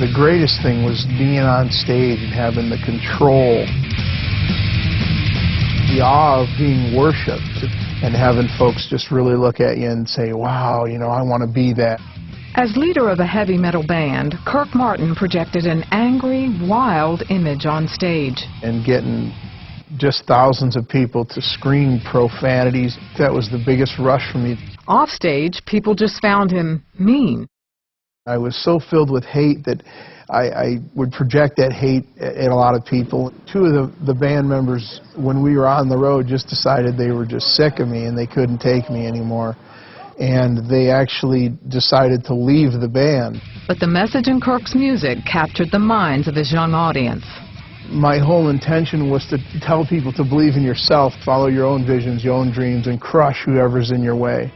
The greatest thing was being on stage and having the control, the awe of being worshipped, and having folks just really look at you and say, wow, you know, I want to be that. As leader of a heavy metal band, Kirk Martin projected an angry, wild image on stage. And getting just thousands of people to scream profanities, that was the biggest rush for me. Off stage, people just found him mean. I was so filled with hate that I would project that hate at a lot of people. Two of the band members, when we were on the road, just decided they were just sick of me and they couldn't take me anymore. And they actually decided to leave the band. But the message in Kirk's music captured the minds of his young audience. My whole intention was to tell people to believe in yourself, follow your own visions, your own dreams, and crush whoever's in your way.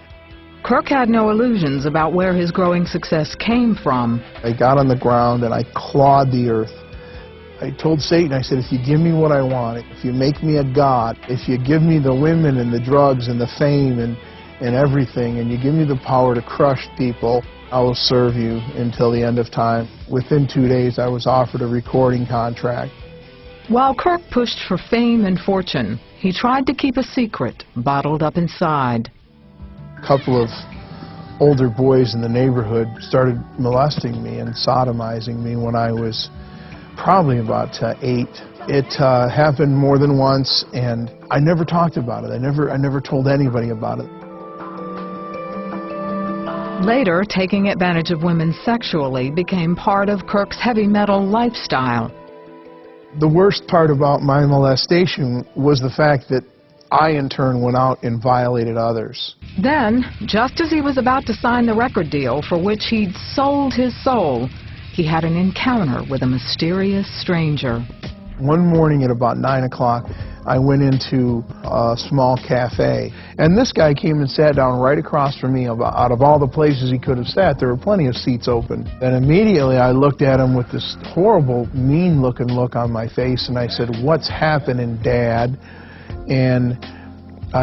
Kirk had no illusions about where his growing success came from. I got on the ground and I clawed the earth. I told Satan, I said, if you give me what I want, if you make me a god, if you give me the women and the drugs and the fame and everything, and you give me the power to crush people, I will serve you until the end of time. Within 2 days, I was offered a recording contract. While Kirk pushed for fame and fortune, he tried to keep a secret bottled up inside. A couple of older boys in the neighborhood started molesting me and sodomizing me when I was probably about 8. It happened more than once, and I never talked about it. I never told anybody about it. Later, taking advantage of women sexually became part of Kirk's heavy metal lifestyle. The worst part about my molestation was the fact that I, in turn, went out and violated others. Then, just as he was about to sign the record deal for which he'd sold his soul, he had an encounter with a mysterious stranger. One morning at about 9 o'clock, I went into a small cafe, and this guy came and sat down right across from me. Out of all the places he could have sat, there were plenty of seats open. And immediately I looked at him with this horrible, mean-looking look on my face, and I said, "What's happening, Dad?" And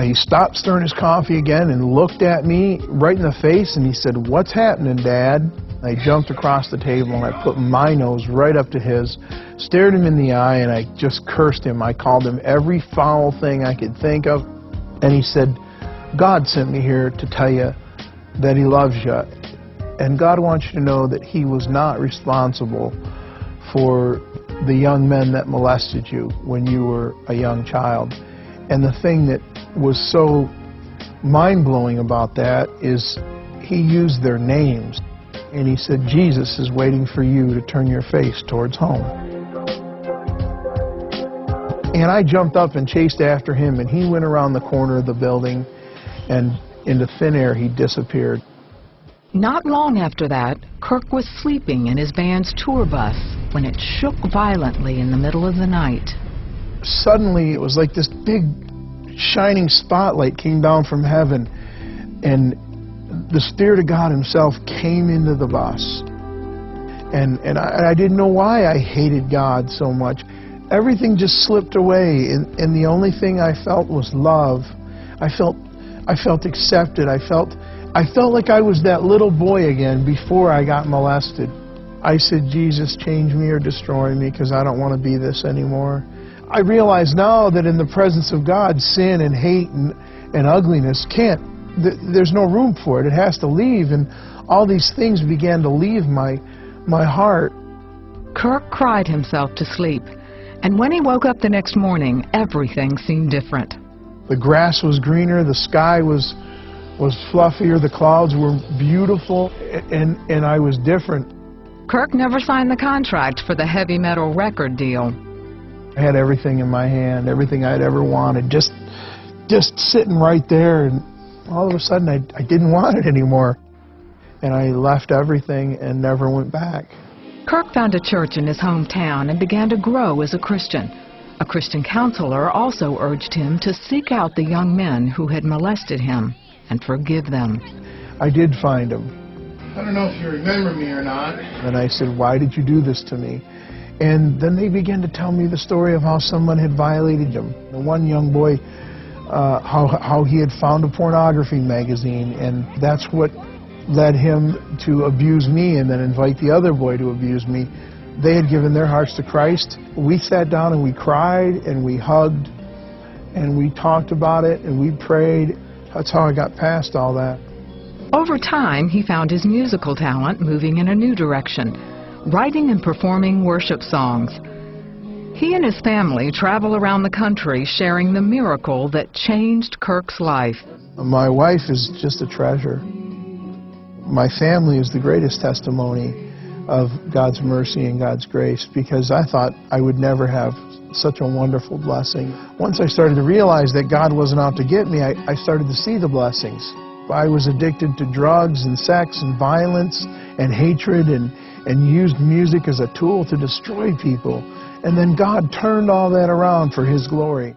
he stopped stirring his coffee again and looked at me right in the face, and he said, "What's happening, Dad?" I jumped across the table and I put my nose right up to his, stared him in the eye, and I just cursed him. I called him every foul thing I could think of. And he said, "God sent me here to tell you that He loves you. And God wants you to know that He was not responsible for the young men that molested you when you were a young child." And the thing that was so mind-blowing about that is he used their names. And he said, "Jesus is waiting for you to turn your face towards home." And I jumped up and chased after him, and he went around the corner of the building, and into thin air he disappeared. Not long after that, Kirk was sleeping in his band's tour bus when it shook violently in the middle of the night. Suddenly, it was like this big, shining spotlight came down from heaven, and the Spirit of God Himself came into the bus. And I didn't know why I hated God so much. Everything just slipped away, and the only thing I felt was love. I felt accepted. I felt like I was that little boy again before I got molested. I said, "Jesus, change me or destroy me, because I don't want to be this anymore." I realize now that in the presence of God, sin and hate and ugliness there's no room for it. It has to leave, and all these things began to leave my heart. Kirk cried himself to sleep, and when he woke up the next morning, everything seemed different. The grass was greener, the sky was fluffier, the clouds were beautiful, and I was different. Kirk never signed the contract for the heavy metal record deal. I had everything in my hand, everything I'd ever wanted, just sitting right there, and all of a sudden I didn't want it anymore. And I left everything and never went back. Kirk found a church in his hometown and began to grow as a Christian. A Christian counselor also urged him to seek out the young men who had molested him and forgive them. I did find them. "I don't know if you remember me or not." And I said, "Why did you do this to me?" And then they began to tell me the story of how someone had violated them. The one young boy, how he had found a pornography magazine, and that's what led him to abuse me and then invite the other boy to abuse me. They had given their hearts to Christ. We sat down and we cried and we hugged and we talked about it and we prayed. That's how I got past all that. Over time, he found his musical talent moving in a new direction, writing and performing worship songs. He and his family travel around the country sharing the miracle that changed Kirk's life. My wife is just a treasure. My family is the greatest testimony of God's mercy and God's grace, because I thought I would never have such a wonderful blessing. Once I started to realize that God wasn't out to get me, I started to see the blessings. I was addicted to drugs and sex and violence and hatred and used music as a tool to destroy people. And then God turned all that around for His glory.